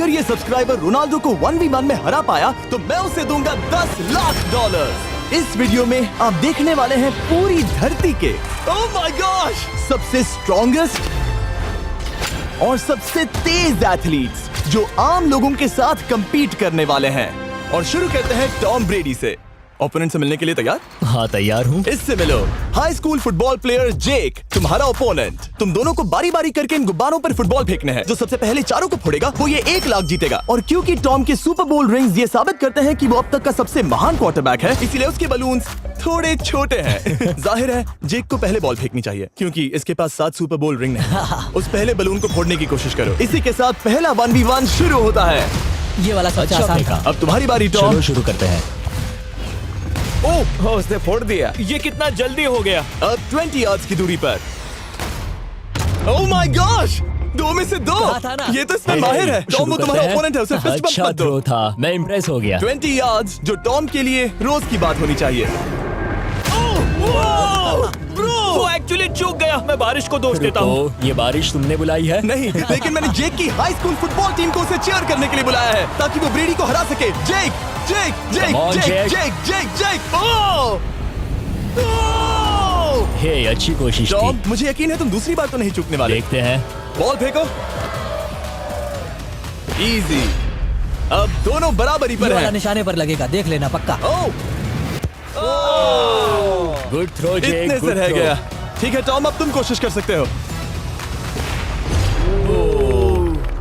अगर ये subscriber Ronaldo को 1v1 में हरा पाया तो मैं उसे दूंगा $10 लाख। इस वीडियो में आप देखने वाले हैं पूरी धरती के ओह माय गॉश सबसे स्ट्रॉन्गेस्ट और सबसे तेज एथलीट्स जो आम लोगों के साथ compete करने वाले हैं। और शुरू करते हैं टॉम ब्रेडी से। ओपोनेंट से मिलने के लिए तैयार? हाँ तैयार हूँ। इससे मिलो। हाई स्कूल फुटबॉल प्लेयर जेक, तुम्हारा ओपोनेंट। तुम दोनों को बारी बारी करके इन गुब्बारों पर फुटबॉल फेंकने हैं। जो सबसे पहले चारों को फोड़ेगा वो ये 1 लाख जीतेगा। और क्योंकि टॉम के सुपर बोल रिंग्स ये साबित करते हैं कि वो अब तक का सबसे महान क्वार्टरबैक है, इसीलिए उसके बलून्स थोड़े छोटे हैं। जाहिर है जेक को पहले बॉल फेंकनी चाहिए क्योंकि इसके पास 7 सुपर बोल रिंग नहीं। उस पहले बलून को फोड़ने की कोशिश करो। इसी के साथ पहला 1v1 शुरू होता है। ये वाला सबसे आसान था। अब तुम्हारी बारी टॉम। शुरू करते हैं। ओह उसने फोड़ दिया। ये कितना जल्दी हो गया। अब 20 यार्ड्स की दूरी पर। ओह माय गॉश 2 में से 2। कहा था ना। ये तो इसमें माहिर है। टॉम वो तुम्हारा ओपोनेंट है, उसे फिस्ट बम्प अच्छा मत दो। थ्रो था, मैं इम्प्रेस हो गया। 20 यार्ड्स जो टॉम के लिए रोज की बात होनी चाहिए। वो एक्चुअली चूक गया। मैं बारिश को दोष देता हूँ। ये बारिश तुमने बुलाई है? नहीं, लेकिन मैंने जेक की हाई स्कूल फुटबॉल टीम को उसे चीयर करने के लिए बुलाया है ताकि वो ब्रेडी को हरा सके। जेक जेक जेक Come on, जेक Jake. जेक जेक जेक ओह हे अच्छी कोशिश टॉम थी। मुझे यकीन है तुम दूसरी बार तो नहीं चूकने वाले। देखते हैं। बॉल फेंको। इजी। अब दोनों बराबरी ये पर वाला हैं। निशाने पर लगेगा, देख लेना पक्का। गुड थ्रो जेक, इतने से गुड रह थ्रो। गया। ठीक है टॉम अब तुम कोशिश कर सकते हो।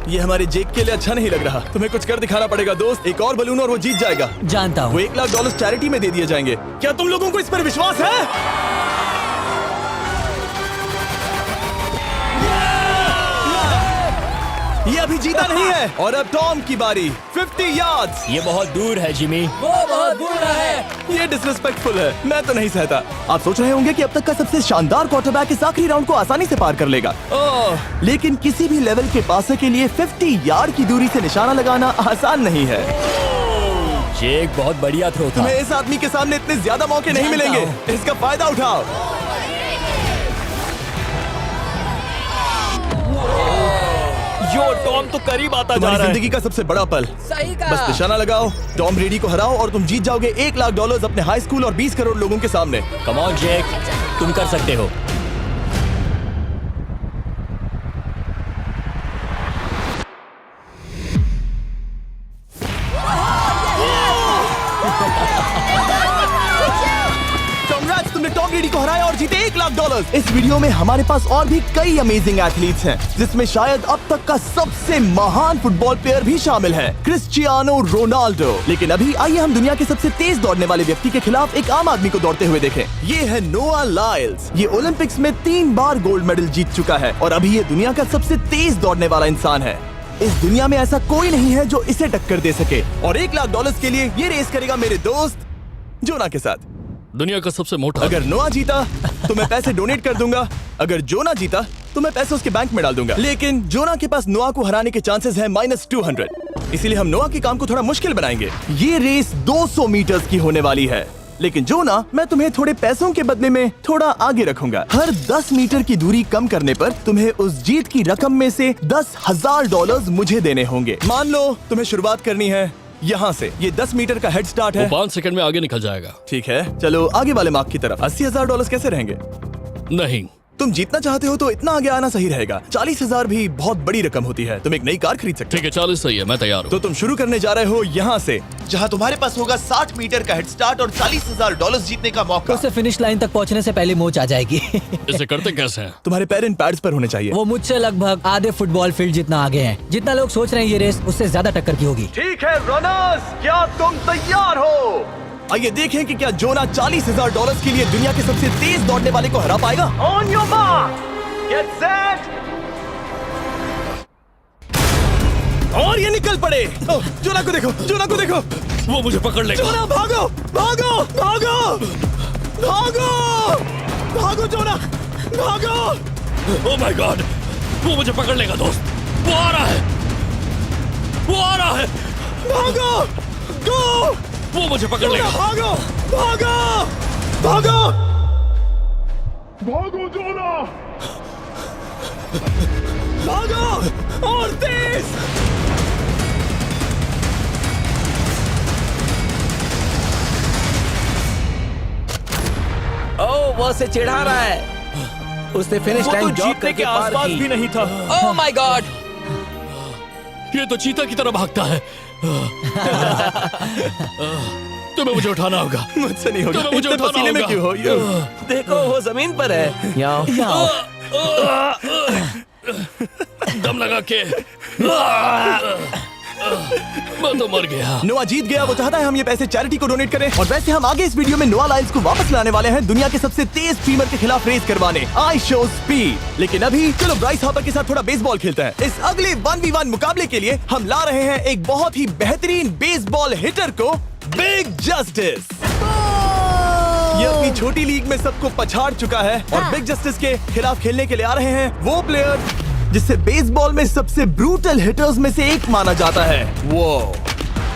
ये हमारे जेक के लिए अच्छा नहीं लग रहा। तुम्हें कुछ कर दिखाना पड़ेगा दोस्त। एक और बलून और वो जीत जाएगा। जानता वो हूँ। $1 लाख चैरिटी में दे दिए जाएंगे। क्या तुम लोगों को इस पर विश्वास है? ये अभी जीता नहीं है। और अब टॉम की बारी। 50 यार्ड्स। ये बहुत दूर है जिमी। वो बहुत बुरा है। ये डिसरिस्पेक्टफुल है। मैं तो नहीं सहता। आप सोच रहे होंगे कि अब तक का सबसे शानदार क्वार्टरबैक इस आखिरी राउंड को आसानी से पार कर लेगा। लेकिन किसी भी लेवल के पासे के लिए 50 यार्ड की दूरी से निशाना लगाना आसान नहीं है। जेक बहुत बढ़िया थ्रो था। तुम्हें इस आदमी के सामने इतने ज्यादा मौके नहीं जानता मिलेंगे। हूं। इसका फायदा उठाओ। यो टॉम तो करीब आता जा तुम्हारी रहा है। जिंदगी का सबसे बड़ा पल। सही का। बस निशाना लगाओ, टॉम ब्रेडी को हराओ और तुम जीत जाओगे $1 लाख अपने हाई स्कूल और 20 करोड़ लोगों के सामने। कम ऑन जेक, तुम कर सकते हो। Congrats, तुमने टॉम ब्रेडी को हराया और जीते $1 लाख। इस वीडियो में हमारे पास और भी कई अमेजिंग एथलीट्स हैं, जिसमें शायद अब तक का सबसे महान फुटबॉल प्लेयर भी शामिल है, क्रिस्टियानो रोनाल्डो। लेकिन अभी आइए हम दुनिया के सबसे तेज दौड़ने वाले व्यक्ति के खिलाफ एक आम आदमी को दौड़ते हुए देखें। ये है नोआ लाइल्स। ये ओलंपिक्स में 3 बार गोल्ड मेडल जीत चुका है और अभी ये दुनिया का सबसे तेज दौड़ने वाला इंसान है। इस दुनिया में ऐसा कोई नहीं है जो इसे टक्कर दे सके। और $1 लाख के लिए ये रेस करेगा मेरे दोस्त जोना के साथ। दुनिया का सबसे मोटा। अगर नोआ जीता तो मैं पैसे डोनेट कर दूंगा। अगर जोना जीता तो मैं पैसे उसके बैंक में डाल दूंगा। लेकिन जोना के पास नोआ को हराने के चांसेस हैं -200। इसीलिए हम नोआ के काम को थोड़ा मुश्किल बनाएंगे। ये रेस 200 मीटर्स की होने वाली है। लेकिन जोना, मैं तुम्हें थोड़े पैसों के बदले में थोड़ा आगे रखूंगा। हर 10 मीटर की दूरी कम करने पर तुम्हें उस जीत की रकम में से $10,000 मुझे देने होंगे। मान लो तुम्हें शुरुआत करनी है यहाँ से। ये 10 मीटर का हेड स्टार्ट है। 5 सेकंड में आगे निकल जाएगा। ठीक है, चलो आगे वाले मार्क की तरफ। $80,000 कैसे रहेंगे? नहीं, तुम जीतना चाहते हो तो इतना आगे आना सही रहेगा। 40,000 भी बहुत बड़ी रकम होती है। तुम एक नई कार खरीद सकते ठीक है 40 सही है, मैं तैयार हो। हूँ। तो तुम शुरू करने जा रहे हो यहाँ से, जहाँ तुम्हारे पास होगा 60 मीटर का हेड स्टार्ट और $40,000 जीतने का मौका। उसे फिनिश लाइन तक पहुँचने से पहले मोच आ जाएगी। इसे करते कैसे हैं? तुम्हारे पैर इन पैड्स पर होने चाहिए। वो मुझसे लगभग आधे फुटबॉल फील्ड जितना आगे हैं। जितना लोग सोच रहे हैं ये रेस उससे ज्यादा टक्कर की होगी। ठीक है रनर्स, क्या तुम तैयार हो? आइए देखें कि क्या जोना $40,000 के लिए दुनिया के सबसे तेज दौड़ने वाले को हरा पाएगा। On your mark, get set, और ये निकल पड़े। जोना को देखो, जोना को देखो। वो मुझे पकड़ लेगा। जोना भागो, भागो, भागो, भागो, भागो जोना, भागो। ओह माय गॉड, वो मुझे पकड़ लेगा दोस्त। वो आ रहा है, वो आ रहा है। भागो, गो। वो मुझे पकड़ लेगा। भागो, भागो, भागो, भागो जोना। भागो और तेज। वो उसे चिढ़ा रहा है। उसने फिनिश वो तो लाइन जॉब जीतने करके के पार आसपास की। भी नहीं था। Oh my God! ये तो चीता की तरह भागता है। तुम्हें मुझे उठाना होगा। मुझसे नहीं होगा। तुम्हें मुझे इतने उठाना पसीने में होगा। क्यों हो यो? देखो वो जमीन पर है। याओ। दम लगा के मैं तो मर गया। नोआ जीत गया। वो चाहता है हम ये पैसे चैरिटी को डोनेट करें। और वैसे हम आगे इस वीडियो में नोआ लाइल्स को वापस लाने वाले हैं दुनिया के सबसे तेज स्ट्रीमर के खिलाफ रेस करवाने, आई शो स्पीड। लेकिन अभी चलो ब्राइस हार्पर के साथ थोड़ा बेसबॉल खेलते हैं। इस अगले 1v1 मुकाबले के लिए हम ला रहे हैं एक बहुत ही बेहतरीन बेसबॉल हिटर को, बिग जस्टिस। ये अपनी छोटी लीग में सबको पछाड़ चुका है और बिग जस्टिस के खिलाफ खेलने के लिए आ रहे हैं वो प्लेयर जिसे बेसबॉल में सबसे ब्रूटल हिटर्स में से एक माना जाता है। वो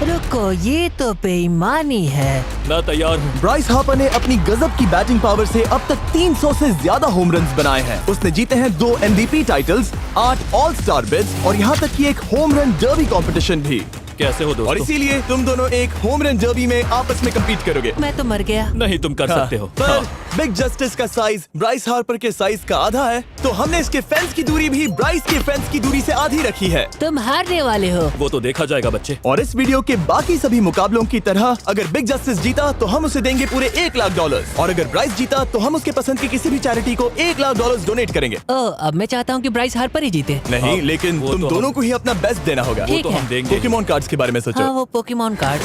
रुको, ये तो बेईमानी है। मैं तैयार हूँ। ब्राइस हार्पर ने अपनी गजब की बैटिंग पावर से अब तक 300 से ज्यादा होम रन्स बनाए हैं। उसने जीते हैं 2 MVP titles, 8 all star bids और यहाँ तक कि एक होम रन डर्बी कंपटीशन भी। कैसे हो और दोस्तों? इसीलिए तुम दोनों एक होम रन डर्बी में आपस में कम्पीट करोगे। मैं तो मर गया। नहीं, तुम कर सकते हो। पर बिग जस्टिस का साइज ब्राइस हार्पर के साइज का आधा है, तो हमने इसके फेंस की दूरी भी ब्राइस के फेंस की दूरी से आधी रखी है। तुम हारने वाले हो। वो तो देखा जाएगा बच्चे। और इस वीडियो के बाकी सभी मुकाबलों की तरह अगर बिग जस्टिस जीता तो हम उसे देंगे पूरे $1 लाख और अगर ब्राइस जीता तो हम उसके पसंद की किसी भी चैरिटी को $1 लाख डोनेट करेंगे। ओह, अब मैं चाहता हूँ कि ब्राइस हार्पर ही जीते। नहीं, हाँ, लेकिन वो तुम तो दोनों को ही अपना बेस्ट देना होगा। वो ठीक तो है। हम देंगे। पोकेमॉन कार्ड्स के बारे में सोचो। हाँ, वो पोकेमॉन कार्ड।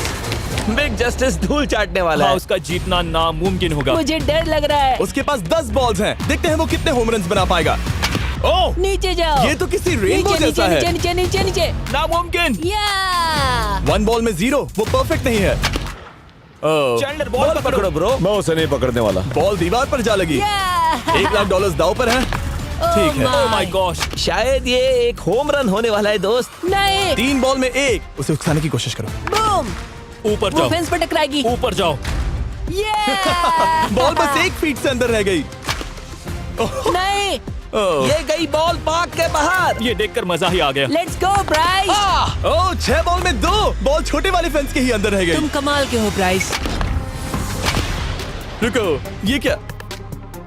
बिग जस्टिस धूल चाटने वाला हाँ, है। उसका जीतना नामुमकिन होगा। मुझे डर लग रहा है। उसके पास 10 बॉल्स हैं। देखते हैं वो कितने होम रन्स बना पाएगा। ओह, नीचे जाओ। ये तो किसी रेनबो नीचे जैसा नीचे है। नीचे नीचे नीचे। नामुमकिन। या 1 बॉल में 0, वो परफेक्ट नहीं है। चैंडलर बॉल बॉल पकड़ो ब्रो। मैं उसे नहीं पकड़ने वाला। बॉल दीवार पर जा लगी। $1 लाख दाव पर है। ठीक है। ओह माय गॉश। शायद ये एक होम रन होने वाला है दोस्त। नहीं। 3 बॉल में 1, उसे उकसाने की कोशिश करो। बूम। ऊपर वो जाओ। फेंस पर टकराएगी। ऊपर जाओ। बॉल बस 1 फीट से अंदर रह गई। नहीं। ये गई बॉल पार्क के बाहर। ये देखकर मजा ही आ गया। Let's go Bryce. Oh, 6 ball में 2, बॉल छोटे वाले फेंस के ही अंदर रह गई। तुम कमाल के हो ब्राइस। रुको, ये क्या?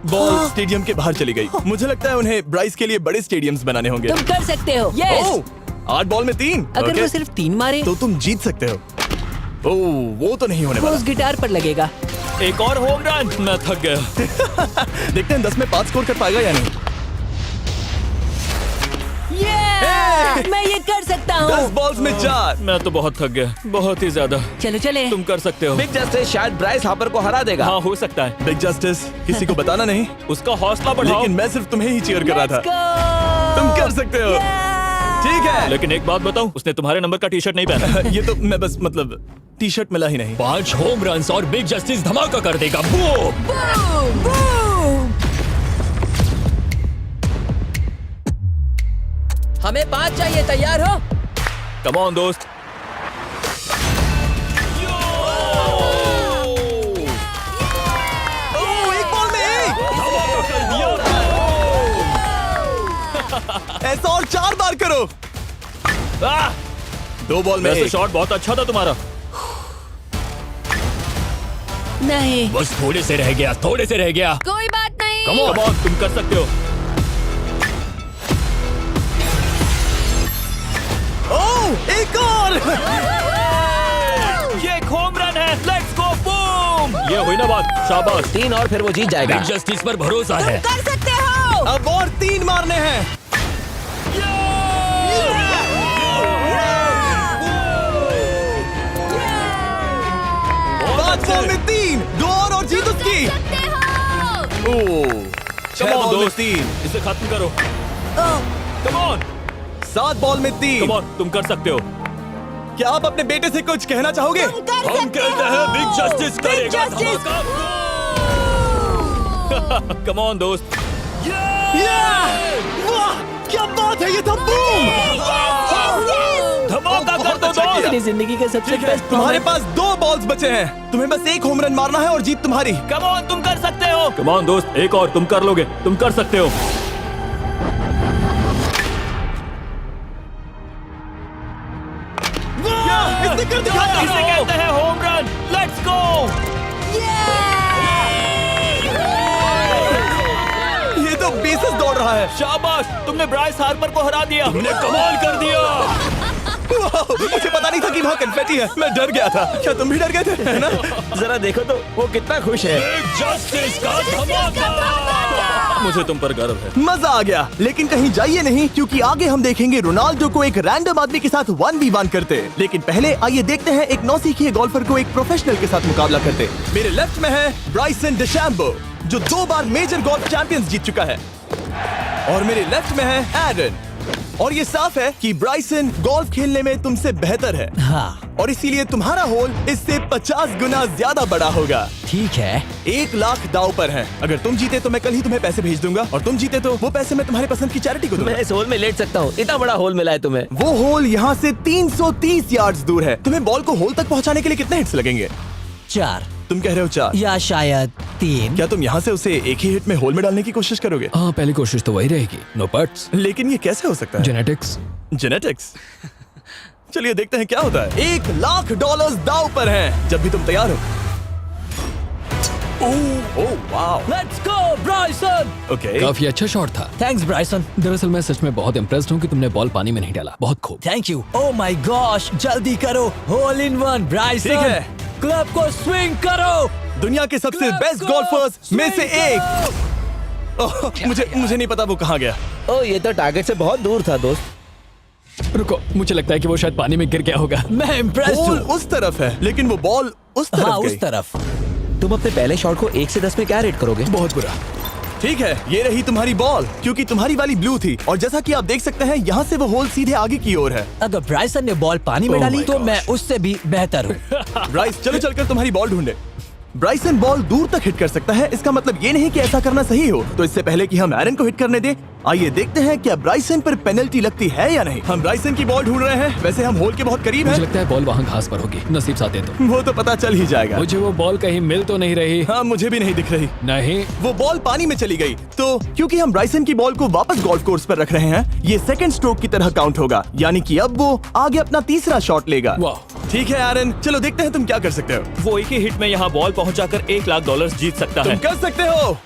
बॉल स्टेडियम के बाहर चली गई। मुझे लगता है उन्हें ब्राइस के लिए बड़े स्टेडियम्स बनाने होंगे। तुम कर सकते हो। यस। ओह, 8 बॉल में 3। अगर ओके, वो सिर्फ 3 मारे तो तुम जीत सकते हो। ओह, वो तो नहीं होने वो वाला। उस गिटार पर लगेगा। एक और होम रन। मैं थक गया। देखते हैं 10 में 5 स्कोर कर पाएगा या नहीं। मैं ये कर सकता 10 हूँ। बॉल्स में 4। मैं तो बहुत थक गया, बहुत ही ज्यादा। चलो चले। तुम कर सकते हो। बिग जस्टिस शायद ब्राइस हार्पर को हरा देगा। हाँ, हो सकता है। बिग जस्टिस किसी को बताना नहीं, उसका हौसला बढ़ाओ। लेकिन मैं सिर्फ तुम्हें ही चीयर कर रहा Let's था। go! तुम कर सकते हो। ठीक है। लेकिन एक बात बताऊं, उसने तुम्हारे नंबर का टी शर्ट नहीं पहना। ये तो मैं बस मतलब टी शर्ट मिला ही नहीं। 5 होम रन्स और बिग जस्टिस धमाका कर देगा। बूम। Boom! Boom! हमें 5 चाहिए। तैयार हो? कम ऑन दोस्त। ओह, 1 बॉल में 1। ऐसा और 4 बार करो। 2 बॉल में वैसे 1। शॉट बहुत अच्छा था तुम्हारा। नहीं। बस थोड़े से रह गया, थोड़े से रह गया। कोई बात नहीं। कम ऑन, तुम कर सकते हो। ओह, एक और। ये एक होम रन है। Let's go boom. ये हुई ना बात। शाबाश। 3 और फिर वो जीत जाएगा। बिग जस्टिस पर भरोसा है। कर सकते हो। अब और 3 मारने हैं। 5 बॉल में 3, 2 और जीत उसकी। ओह, 6 Come on, बॉल में दोस्त। 3, इसे खत्म करो। कम ऑन, 7 बॉल में 3। कम ऑन, तुम कर सकते हो। क्या आप अपने बेटे से कुछ कहना चाहोगे? हम कहते हैं बिग जस्टिस करेगा धमाका। कम ऑन दोस्त। वाह, क्या बात है, ये था बूम। धमाका कर दो अच्छा किया। दोस्त। मेरी जिंदगी का सबसे ठीक है, बेस्ट तुम्हारे पास 2 बॉल्स बचे हैं। तुम्हें बस 1 होम रन मारना है और जीत तुम्हारी। कम ऑन, तुम कर सकते हो। कम ऑन दोस्त, एक और, तुम कर लोगे। तुम कर सकते हो। इसने कर दिखाया। इसे कहते हैं होम रन। Let's go. रहा है। शाबाश, तुमने ब्राइस हार्पर को हरा दिया। तुमने कमाल कर दिया। वाह, मुझे पता नहीं था कि वहाँ कन्फेटी है। मैं डर गया था। क्या तुम भी डर गए थे, है ना? जरा देखो तो वो कितना खुश है। जस्टिस का धमाका। मुझे तुम पर गर्व है। मजा आ गया, लेकिन कहीं जाइए नहीं, क्योंकि आगे हम देखेंगे रोनाल्डो को एक रैंडम आदमी के साथ 1v1 करते। लेकिन पहले आइए देखते हैं एक नौसिखिए गोल्फर को एक प्रोफेशनल के साथ मुकाबला करते। मेरे लेफ्ट में है ब्राइसन डेशैम्बो, जो 2 बार मेजर गोल्फ चैंपियंस जीत चुका है, और मेरे लेफ्ट में है एरन। और ये साफ है कि ब्राइसन गोल्फ खेलने में तुमसे बेहतर है, हाँ और इसीलिए तुम्हारा होल इससे 50 गुना ज्यादा बड़ा होगा। ठीक है। 1 लाख दाव पर है। अगर तुम जीते तो मैं कल ही तुम्हें पैसे भेज दूंगा, और तुम जीते तो वो पैसे मैं तुम्हारे पसंद की चैरिटी को दूंगा। मैं इस होल में लेट सकता हूँ, इतना बड़ा होल मिला है तुम्हें। वो होल यहाँ से 330 यार्ड्स दूर है। तुम्हें बॉल को होल तक पहुँचाने के लिए कितने हिट्स लगेंगे? 4 तुम कह रहे हो 4? या शायद 3। क्या तुम यहाँ से उसे एक ही हिट में होल में डालने की कोशिश करोगे? हाँ, पहली कोशिश तो वही रहेगी। No buts. लेकिन ये कैसे हो सकता है? जेनेटिक्स। जेनेटिक्स। चलिए देखते हैं क्या होता है। $1 लाख दाव पर हैं, जब भी तुम तैयार हो। Oh wow, let's go Bryson. Okay. काफी अच्छा शॉट था। Thanks Bryson. दरअसल मैं सच में बहुत इम्प्रेस्ड हूँ कि तुमने बॉल पानी में नहीं डाला। बहुत खूब। Thank you. Oh my gosh, जल्दी करो। Hole in one Bryson. ठीक है। क्लब को स्विंग करो। दुनिया के सबसे बेस्ट गोल्फर्स में से एक। ओह, मुझे नहीं पता वो कहाँ गया। ओ, ये तो टारगेट से बहुत दूर था दोस्त। रुको, मुझे लगता है कि वो शायद पानी में गिर गया होगा। मैं इम्प्रेस्ड बॉल हूँ। उस तरफ है, लेकिन वो बॉल उस तरफ हाँ गई। उस तरफ। तुम अपने पहले शॉट को 1 से 10 में क्या रेट करोगे? बहुत बुरा। ठीक है, ये रही तुम्हारी बॉल, क्योंकि तुम्हारी वाली ब्लू थी, और जैसा कि आप देख सकते हैं यहाँ से वो होल सीधे आगे की ओर है। अगर ब्राइसन ने बॉल पानी में Oh डाली my तो gosh. मैं उससे भी बेहतर हूँ। ब्राइस, चलो चलकर तुम्हारी बॉल ढूंढे। ब्राइसन बॉल दूर तक हिट कर सकता है, इसका मतलब ये नहीं कि ऐसा करना सही हो। तो इससे पहले कि हम एरन को हिट करने दें, आइए देखते हैं क्या ब्राइसन पर पेनल्टी लगती है या नहीं। हम ब्राइसन की बॉल ढूंढ रहे हैं। वैसे हम होल के बहुत करीब मुझे हैं। लगता है बॉल वहाँ घास पर होगी। नसीब साथ दे तो। वो तो पता चल ही जाएगा। मुझे वो बॉल कहीं मिल तो नहीं रही। हाँ, मुझे भी नहीं दिख रही। नहीं। वो बॉल पानी में चली गई। तो क्योंकि हम ब्राइसन की बॉल को वापस गोल्फ कोर्स पर रख रहे हैं, ये सेकंड स्ट्रोक की तरह काउंट होगा, यानी कि अब वो आगे अपना तीसरा शॉट लेगा। वाह। ठीक है एरन, चलो देखते हैं तुम क्या कर सकते हो। वो एक ही हिट में यहाँ बॉल पहुँचाकर $1 लाख जीत सकता तुम है। कर सकते हो।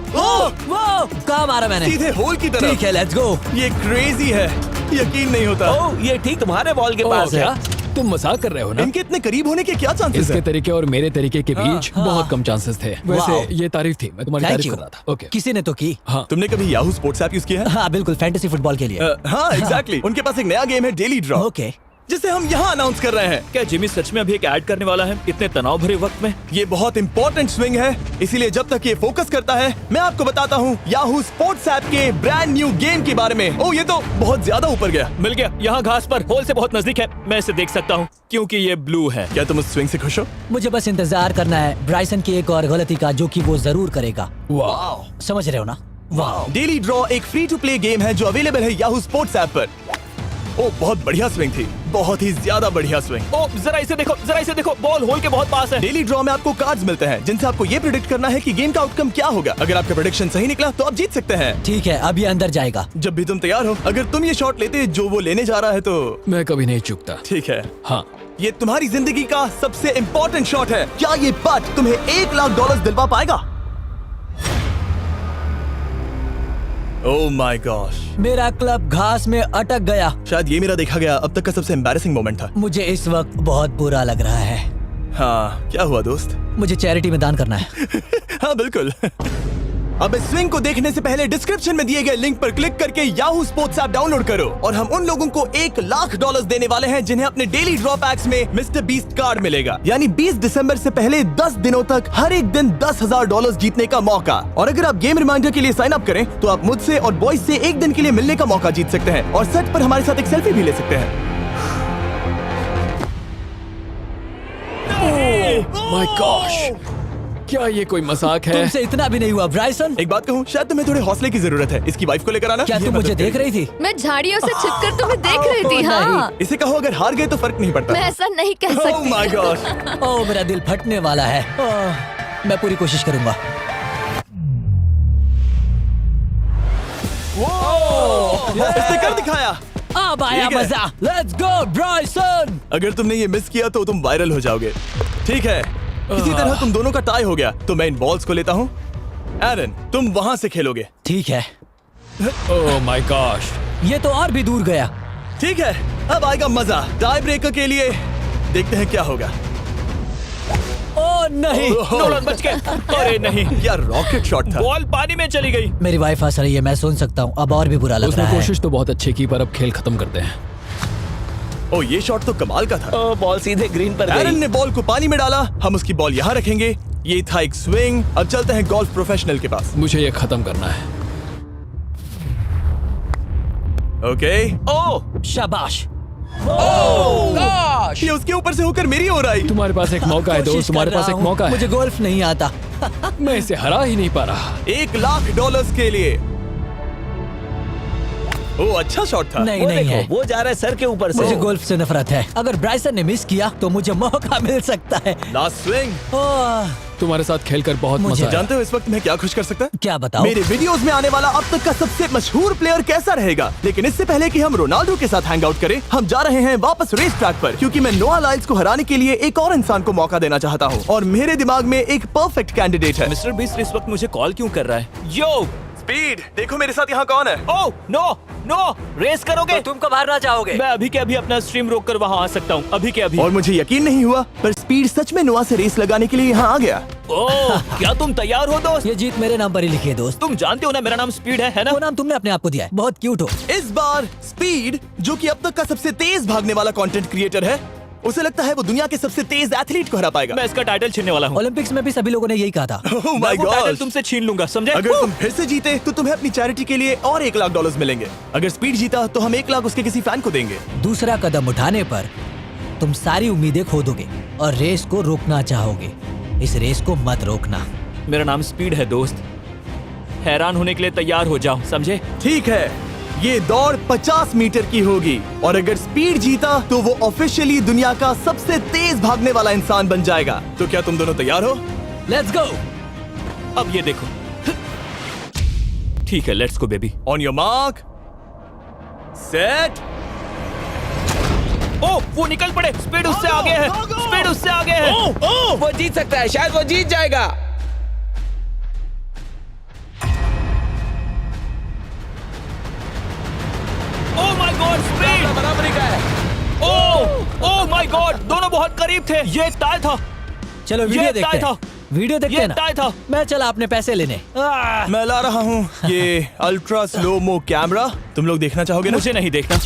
ओह, वो कहाँ मारा मैंने? सीधे होल की तरफ। ठीक है, लेट्स गो। ये क्रेजी है, यकीन नहीं होता। ओह, ये ठीक तुम्हारे बॉल के ओह, पास है। क्या? तुम मजाक कर रहे हो ना? इनके इतने करीब होने के क्या चांसेस इसके हैं? तरीके और मेरे तरीके के बीच हाँ। बहुत कम चांसेस थे। वाओ। वैसे ये तारीफ थी, मैं तुम्हारी थैंक तारीफ यू। कर रहा था। ओके। किसी ने तो की। हाँ। तुमने कभी याहू स्पोर्ट्स ऐप यूज किया है? हाँ बिल्कुल, फैंटेसी फुटबॉल के लिए। हाँ, एग्जैक्टली। उनके पास एक नया गेम है, डेली ड्रॉ, ओके। जिसे हम यहाँ अनाउंस कर रहे हैं। क्या जिमी सच में अभी एक ऐड करने वाला है इतने तनाव भरे वक्त में? ये बहुत इंपॉर्टेंट स्विंग है, इसीलिए जब तक ये फोकस करता है, मैं आपको बताता हूँ याहू स्पोर्ट्स ऐप के ब्रांड न्यू गेम के बारे में। ओह, ये तो बहुत ज्यादा ऊपर गया। मिल गया, यहाँ घास पर होल से बहुत नजदीक है। मैं इसे देख सकता हूँ क्योंकि ये ब्लू है। क्या तुम उस स्विंग से खुश हो? मुझे बस इंतजार करना है ब्राइसन की एक और गलती का, जो कि वो जरूर करेगा। वाह। समझ रहे हो ना? वाह। डेली ड्रॉ एक फ्री टू प्ले गेम है जो अवेलेबल है याहू स्पोर्ट्स ऐप पर। ओह, बहुत बढ़िया स्विंग थी, बहुत ही ज्यादा बढ़िया स्विंग। ओ, जरा इसे देखो, बॉल होल के बहुत पास है। डेली ड्रॉ में आपको कार्ड्स मिलते हैं, जिनसे आपको ये प्रेडिक्ट करना है कि गेम का आउटकम क्या होगा। अगर आपका प्रेडिक्शन सही निकला तो आप जीत सकते हैं। ठीक है, अब ये अंदर जाएगा। जब भी तुम तैयार हो, अगर तुम ये शॉट लेते जो वो लेने जा रहा है तो मैं कभी नहीं चूकता। ठीक है। हाँ। ये तुम्हारी जिंदगी का सबसे इम्पोर्टेंट शॉट है। क्या ये पट तुम्हें $1 लाख दिलवा पाएगा? ओह माय गॉश, मेरा क्लब घास में अटक गया। शायद ये मेरा देखा गया अब तक का सबसे एम्बैरेसिंग मोमेंट था। मुझे इस वक्त बहुत बुरा लग रहा है। हाँ, क्या हुआ दोस्त? मुझे चैरिटी में दान करना है। हाँ बिल्कुल। अब इस स्विंग को देखने से पहले डिस्क्रिप्शन में दिए गए लिंक पर क्लिक करके याहू स्पोर्ट्स ऐप डाउनलोड करो, और हम उन लोगों को $1 लाख देने वाले हैं जिन्हें अपने डेली ड्रॉ पैक्स में मिस्टर बीस्ट कार्ड मिलेगा। यानी 20 दिसंबर से पहले 10 दिनों तक हर एक दिन $10,000 जीतने का मौका। और अगर आप गेम रिमाइंडर के लिए साइन अप करें तो आप मुझसे और बॉयज से एक दिन के लिए मिलने का मौका जीत सकते हैं, और सेट पर हमारे साथ एक सेल्फी भी ले सकते हैं। माय गॉश, क्या ये कोई मजाक है? तुमसे इतना भी नहीं हुआ ब्राइसन। एक बात कहूँ, शायद तुम्हें थोड़े हौसले की जरूरत है। इसकी वाइफ को लेकर आना। क्या ये तुम मदद मुझे देख करेगी। रही थी? मैं झाड़ियों से छिपकर तुम्हें देख रही थी। नहीं। हाँ, इसे कहो अगर हार गए तो फर्क नहीं पड़ता। मैं ऐसा नहीं कह Oh सकती। my gosh! ओह, मेरा दिल फटने वाला है। मैं पूरी कोशिश करूंगा। इसने कर दिखाया। अब आया ठीक है। मजा। Let's go Bryson. अगर तुमने ये मिस किया तो तुम वायरल हो जाओगे। ठीक है, किसी तरह तुम दोनों का टाई हो गया, तो मैं इन बॉल्स को लेता हूँ एरन, तुम वहां से खेलोगे। ठीक है, ओह माय गॉश। ये तो और भी दूर गया। ठीक है, अब आएगा मजा। टाई ब्रेकर के लिए देखते हैं क्या होगा। ओ नहीं, नोलन बच गए। अरे नहीं, क्या रॉकेट शॉट था। बॉल पानी में चली गई। मेरी वाइफ हंस रही है, मैं सुन सकता हूँ। अब और भी बुरा लग उसने रहा है। कोशिश तो बहुत अच्छी की, पर अब खेल खत्म करते हैं। ओ, ये शॉट तो कमाल का था। ओ, बॉल सीधे ग्रीन पर एरन गई। ने बॉल को पानी में डाला, हम उसकी बॉल यहाँ रखेंगे। ये था एक स्विंग। अब चलते हैं गोल्फ प्रोफेशनल के पास। मुझे ये खत्म करना है। ओके। ओ शाबाश। ये उसके ऊपर से होकर मेरी ओर आई। तुम्हारे पास एक मौका है कोशिश दोस्त, तुम्हारे कर पास रहा एक हूँ। मौका है। मुझे गोल्फ नहीं आता। मैं इसे हरा ही नहीं पा रहा। $1,00,000 के लिए। ओ, अच्छा शॉट था। नहीं वो नहीं है, देखो, वो जा रहा है सर के ऊपर से। मुझे गोल्फ से नफरत है। अगर ब्राइसन ने मिस किया तो मुझे मौका मिल सकता है। Last swing. ओह, तुम्हारे साथ खेलकर बहुत मुझे मजा आया। जानते हो इस वक्त मैं क्या खुश कर सकता है? क्या बताओ? मेरे वीडियोस में आने वाला अब तक का सबसे मशहूर प्लेयर कैसा रहेगा। लेकिन इससे पहले कि हम रोनाल्डो के साथ हैंग आउट करें, हम जा रहे हैं वापस रेस ट्रैक पर, क्योंकि मैं नोआ लाइल्स को हराने के लिए एक और इंसान को मौका देना चाहता हूँ। और मेरे दिमाग में एक परफेक्ट कैंडिडेट है। मिस्टर बीस्ट इस वक्त मुझे कॉल क्यों कर रहा है? यो, स्पीड, देखो मेरे साथ यहाँ कौन है। ओ नो नो, रेस करोगे? तुम कब हारना चाहोगे? मैं अभी के अभी अपना स्ट्रीम रोक कर वहाँ आ सकता हूँ। अभी के अभी। और मुझे यकीन नहीं हुआ, पर स्पीड सच में नोआ से रेस लगाने के लिए यहाँ आ गया। ओह, क्या तुम तैयार हो दोस्त? ये जीत मेरे नाम पर ही लिखी है दोस्त। तुम जानते हो ना मेरा नाम स्पीड है ना? वो नाम तुमने अपने आप को दिया है। बहुत क्यूट हो। इस बार स्पीड, जो कि अब तक का सबसे तेज भागने वाला कंटेंट क्रिएटर है, उसे लगता है वो दुनिया के सबसे तेज एथलीट को हरा पाएगा। मैं इसका टाइटल छीनने वाला हूँ। ओलंपिक्स में भी सभी लोगों ने यही कहा था। Oh मैं my वो टाइटल God! तुमसे छीन लूंगा, समझे? अगर तुम फिर से जीते तो तुम्हें अपनी चैरिटी के लिए और $1,00,000 मिलेंगे। अगर स्पीड जीता तो हम 1 लाख उसके किसी फैन को देंगे। दूसरा कदम उठाने पर तुम सारी उम्मीदें खो दोगे और रेस को रोकना चाहोगे। इस रेस को मत रोकना। मेरा नाम स्पीड है दोस्त। हैरान होने के लिए तैयार हो जाओ, समझे? ठीक है, ये दौड़ 50 मीटर की होगी और अगर स्पीड जीता तो वो ऑफिशियली दुनिया का सबसे तेज भागने वाला इंसान बन जाएगा। तो क्या तुम दोनों तैयार हो? Let's go. अब ये देखो। ठीक है, let's go baby. On your mark, set. Oh, वो निकल पड़े। स्पीड उससे आगे है। स्पीड उससे आगे है। वो जीत सकता है, शायद वो जीत जाएगा। ओह माय गॉड, स्पीड बराबरी का है। ओह माय गॉड, दोनों बहुत करीब थे। ये टाई था। चलो वीडियो ये देखते टाई हैं। वीडियो देखते ये हैं ना। टाई था। मैं चला अपने पैसे लेने। मैं ला रहा हूँ ये अल्ट्रा स्लो मो कैमरा। तुम लोग देखना चाहोगे ना? मुझे नहीं देखना।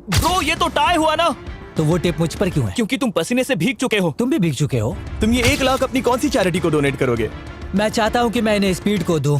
ब्रो, ये तो टाई हुआ ना? तो वो टेप मुझ पर क्यों है? क्योंकि तुम पसीने से भीग चुके हो। तुम भी भीग चुके हो। तुम ये 1 लाख अपनी कौन सी चैरिटी को डोनेट करोगे? मैं चाहता हूँ कि मैं इन्हें स्पीड को दूं,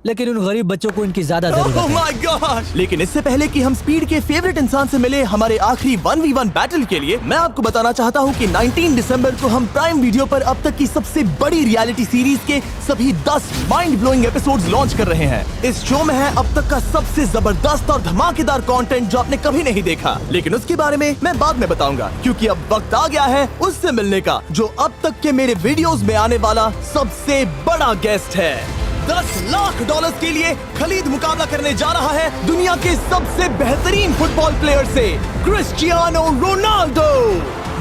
लेकिन उन गरीब बच्चों को इनकी ज्यादा जरूरत Oh है। my gosh! लेकिन इससे पहले कि हम स्पीड के फेवरेट इंसान से मिले हमारे आखिरी 1v1 बैटल के लिए, मैं आपको बताना चाहता हूँ कि 19 दिसंबर को हम प्राइम वीडियो पर अब तक की सबसे बड़ी रियलिटी सीरीज के सभी 10 माइंड ब्लोइंग एपिसोड्स लॉन्च कर रहे हैं। इस शो में है अब तक का सबसे जबरदस्त और धमाकेदार कंटेंट जो आपने कभी नहीं देखा, लेकिन उसके बारे में मैं बाद में बताऊंगा, क्योंकि अब वक्त आ गया है उससे मिलने का जो अब तक के मेरे वीडियोस में आने वाला सबसे बड़ा गेस्ट है। $10,00,000 के लिए खलीद मुकाबला करने जा रहा है दुनिया के सबसे बेहतरीन फुटबॉल प्लेयर से, क्रिस्टियानो रोनाल्डो।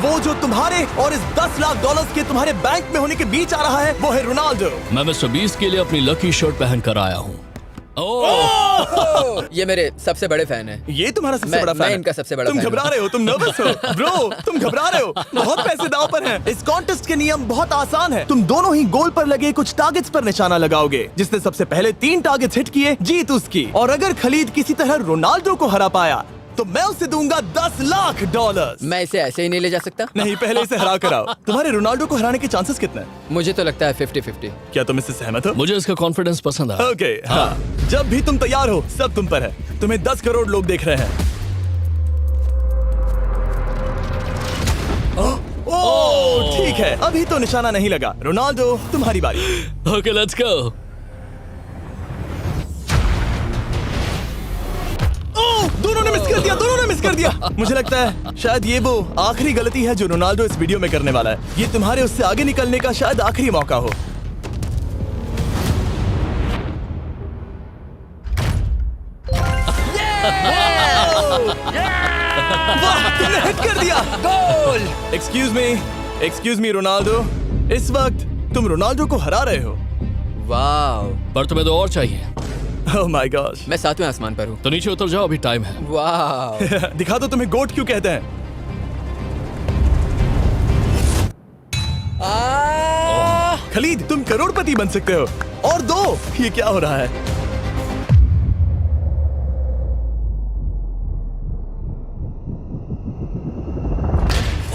वो जो तुम्हारे और इस $10,00,000 के तुम्हारे बैंक में होने के बीच आ रहा है, वो है रोनाल्डो। मैं मिस्टर बीस्ट के लिए अपनी लकी शर्ट पहन कर आया हूँ। ये मेरे सबसे बड़े फैन है। ये तुम्हारा सबसे मैं- बड़ा फैन मैं है। इनका सबसे बड़ा तुम फैन घबरा हूं। रहे हो, तुम नर्वस हो ब्रो, तुम घबरा रहे हो। बहुत पैसे दांव पर हैं। इस कॉन्टेस्ट के नियम बहुत आसान है। तुम दोनों ही गोल पर लगे कुछ टारगेट्स पर निशाना लगाओगे। जिसने सबसे पहले 3 टारगेट्स हिट किए, जीत उसकी। और अगर खलीद किसी तरह रोनाल्डो को हरा पाया तो मैं उसे दूंगा $10,00,000। मैं इसे ऐसे ही नहीं ले जा सकता। नहीं, पहले इसे हरा कर आओ। तुम्हारे रोनाल्डो को हराने के चांसेस कितने हैं? मुझे तो लगता है 50-50। क्या तुम इससे सहमत हो? मुझे इसका कॉन्फिडेंस पसंद आया। ओके, हाँ। जब भी तुम तैयार हो, सब तुम पर है। तुम्हें 10 करोड़ लोग देख रहे हैं। ओह, ठीक है, अभी तो निशाना नहीं लगा। रोनाल्डो, तुम्हारी बारी। Okay, let's go. ओह, दोनों ने मिस कर दिया, दोनों ने मिस कर दिया। मुझे लगता है शायद ये वो आखिरी गलती है जो रोनाल्डो इस वीडियो में करने वाला है। ये तुम्हारे उससे आगे निकलने का शायद आखिरी मौका हो। वाह, तुमने हिट कर दिया। Goal. Excuse me, excuse me Ronaldo, इस वक्त तुम रोनाल्डो को हरा रहे हो। वाह, पर तुम्हें तो और चाहिए। ओह माय गॉश। मैं 7वें आसमान पर हूँ। तो नीचे उतर जाओ, अभी टाइम है। वाह, दिखा दो तुम्हें गोट क्यों कहते हैं। खलीद, तुम करोड़पति बन सकते हो। और दो, ये क्या हो रहा है?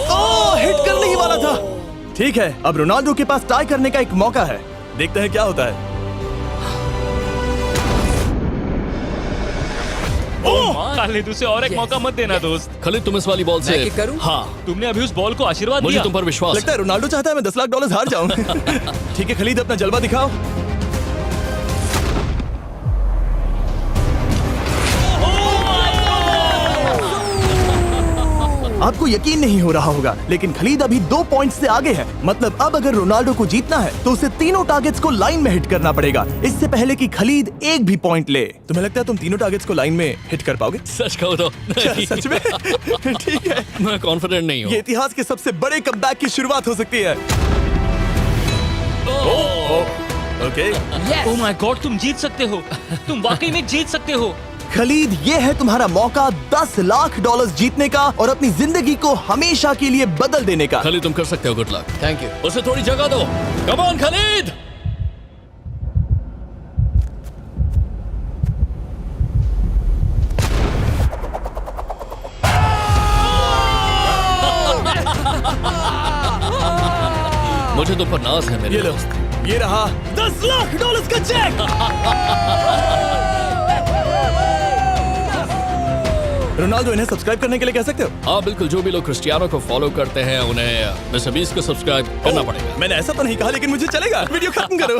ओह, हिट करने ही वाला था। ठीक है, अब रोनाल्डो के पास टाई करने का एक मौका है। देखते हैं क्या होता है। खालिद, उसे और एक मौका मत देना दोस्त। खलीद, तुम इस वाली बॉल मैं से किक करूं? हाँ, तुमने अभी उस बॉल को आशीर्वाद मुझे दिया। तुम पर विश्वास लगता है रोनाल्डो चाहता है मैं $10 लाख हार जाऊं। ठीक है खलीद, अपना जलवा दिखाओ। आपको यकीन नहीं हो रहा होगा, लेकिन खलीद अभी 2 पॉइंट से आगे है। मतलब अब अगर रोनाल्डो को जीतना है तो उसे तीनों टारगेट्स को लाइन में हिट करना पड़ेगा, इससे पहले कि खलीद एक भी पॉइंट ले। तुम्हें लगता है तुम तीनों टारगेट्स को लाइन में हिट कर पाओगे? सच कहो तो नहीं। सच में? ठीक है, मैं कॉन्फिडेंट नहीं हूँ। ये इतिहास के सबसे बड़े कमबैक की शुरुआत हो सकती है। ओके, ओह माय गॉड, तुम जीत सकते हो। तुम वाकई में जीत सकते हो। खलीद, ये है तुम्हारा मौका $10 लाख जीतने का और अपनी जिंदगी को हमेशा के लिए बदल देने का। खलीद, तुम कर सकते हो। Good luck. Thank you. उसे थोड़ी जगह दो। Come on Khalid. मुझे तो पर नाज है मेरे ये लो, दोस्त। ये रहा $10 लाख का चेक। रोनाल्डो, इन्हें सब्सक्राइब करने के लिए कह सकते हो? हाँ बिल्कुल, जो भी लोग क्रिस्टियानो को फॉलो करते हैं उन्हें मिस्टर बीस्ट को सब्सक्राइब करना पड़ेगा। मैंने ऐसा तो नहीं कहा, लेकिन मुझे चलेगा। वीडियो खत्म करो।